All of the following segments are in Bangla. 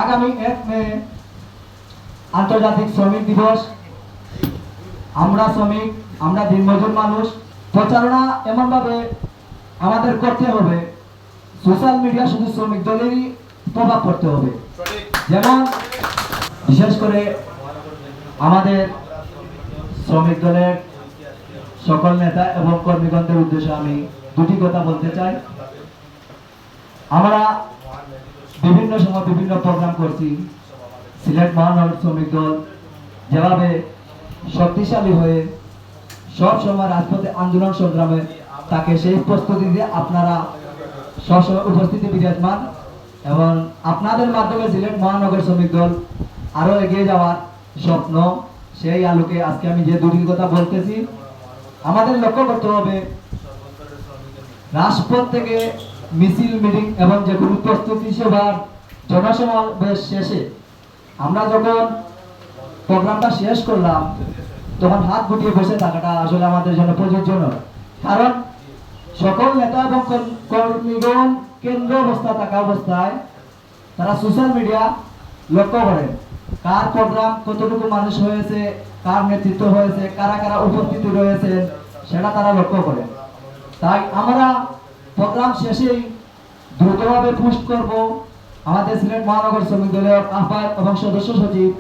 আগামী 1 মে আন্তর্জাতিক শ্রমিক দিবস। আমরা শ্রমিক, আমরা দিনমজুর মানুষ। প্রচারণা এমনভাবে আমাদের করতে হবে, সোশ্যাল মিডিয়া শুধু শ্রমিক দলেরই প্রভাব পড়তে হবে। যেমন বিশেষ করে আমাদের শ্রমিক দলের সকল নেতা এবং কর্মীগণদের উদ্দেশ্যে আমি দুটি কথা বলতে চাই। আমরা বিভিন্ন সময় বিভিন্ন প্রোগ্রাম করছি। সিলেট মহানগর শ্রমিক দল যেভাবে শক্তিশালী হয়ে সব সময় রাজপথে আন্দোলন সংগ্রামে তাকে সেই প্রস্তুতি দিয়ে আপনারা সবসময় উপস্থিতি বিরাজমান, এবং আপনাদের মাধ্যমে সিলেট মহানগর শ্রমিক দল আরো এগিয়ে যাওয়ার স্বপ্ন। সেই আলোকে আজকে আমি যে দুটি কথা বলতেছি, আমাদের লক্ষ্য করতে হবে রাজপথ থেকে মিছিল, মিটিং এবং যে কোনো প্রস্তুতি সভার জনসমাবেশ শেষে আমরা যখন প্রোগ্রামটা শেষ করলাম তখন হাত গুটিয়ে বসে থাকাটা আসলে আমাদের জন্য প্রযোজ্য নয়। কারণ সকল নেতা এবং কর্মীগণ কেন্দ্র অবস্থা থাকা অবস্থায় তারা সোশ্যাল মিডিয়া লক্ষ্য করেন কার প্রোগ্রাম কতটুকু মানুষ হয়েছে, কার নেতৃত্ব হয়েছে, কারা কারা উপস্থিতি রয়েছেন, সেটা তারা লক্ষ্য করেন। তাই আমরা প্রোগ্রাম শেষেই দ্রুতভাবে পোস্ট করব। আমাদের সিলেট মহানগর শ্রমিক দলের আহ্বায়ক এবং সদস্য সচিব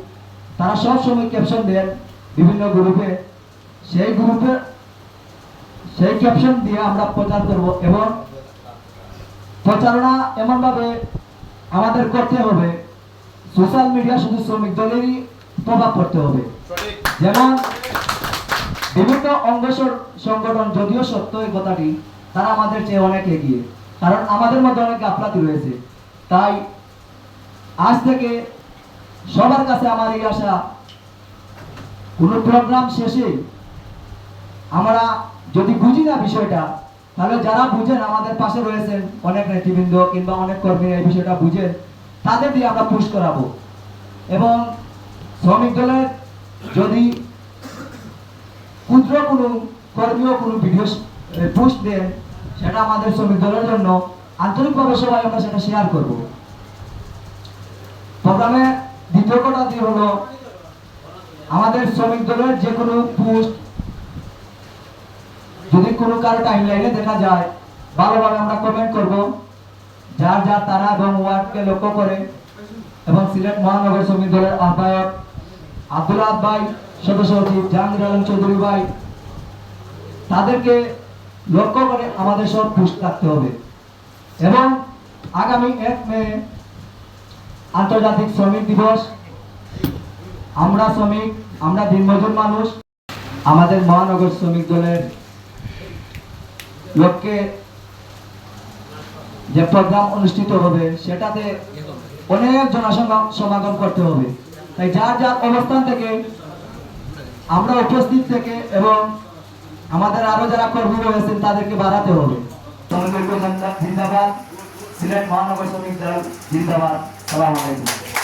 তারা সব সময় ক্যাপশন দেন বিভিন্ন গ্রুপে, সেই ক্যাপশন দিয়ে আমরা প্রচার করব। এবং প্রচারণা এমনভাবে আমাদের করতে হবে, সোশ্যাল মিডিয়া শুধু শ্রমিক দলেরই প্রভাব পড়তে হবে। যেমন বিভিন্ন অঙ্গ সংগঠন, যদিও সত্য এই কথাটি, তারা আমাদের চেয়ে অনেক এগিয়ে, কারণ আমাদের মধ্যে অনেক গাফলাতি রয়েছে। তাই আজ থেকে সবার কাছে আমার এই আশা, কোন প্রোগ্রাম শেষে আমরা যদি বুঝি না বিষয়টা, তাহলে যারা বুঝেন আমাদের পাশে রয়েছেন অনেক নেতৃবৃন্দ কিংবা অনেক কর্মী এই বিষয়টা বুঝেন, তাদের দিয়ে আমরা পুশ করাবো। এবং শ্রমিক দলের যদি ক্ষুদ্র কোনো কর্মীও কোনো ভিডিও পোস্ট দেন, সেটা আমাদের শ্রমিক দলের জন্য আন্তরিকভাবে সবাই আমরা সেটা শেয়ার করব। প্রোগ্রামে দ্বিতীয় কথাটি হলো, আমাদের শ্রমিক দলের যে কোনো পোস্ট যদি কোনো কারো টাইমলাইনে দেখা যায়, ভালোভাবে আমরা কমেন্ট করব, যার যার তারা এবং ওয়ার্ডকে লক্ষ্য করে। এবং সিলেট মহানগর শ্রমিক দলের আহ্বায়ক আব্দুল আহাদ ভাই, সদস্য সচিব জাহাঙ্গীর আলম চৌধুরী ভাই, তাদেরকে লক্ষ্য করে আমাদের সব পোস্ট রাখতে হবে। এবং আগামী 1 মে আন্তর্জাতিক শ্রমিক দিবস। আমরা শ্রমিক, আমরা দিনমজুর মানুষ। আমাদের মহানগর শ্রমিক দলের লক্ষ্যে যে প্রোগ্রাম অনুষ্ঠিত হবে সেটাতে অনেক জনসমাগম করতে হবে। তাই যার যার অবস্থান থেকে আমরা উপস্থিত থেকে এবং আমাদের আরো যারা কর্মী রয়েছেন তাদেরকে বাড়াতে হবে। জিন্দাবাদ, সিলেট মহানগর শ্রমিক দল জিন্দাবাদ। আসসালামু আলাইকুম।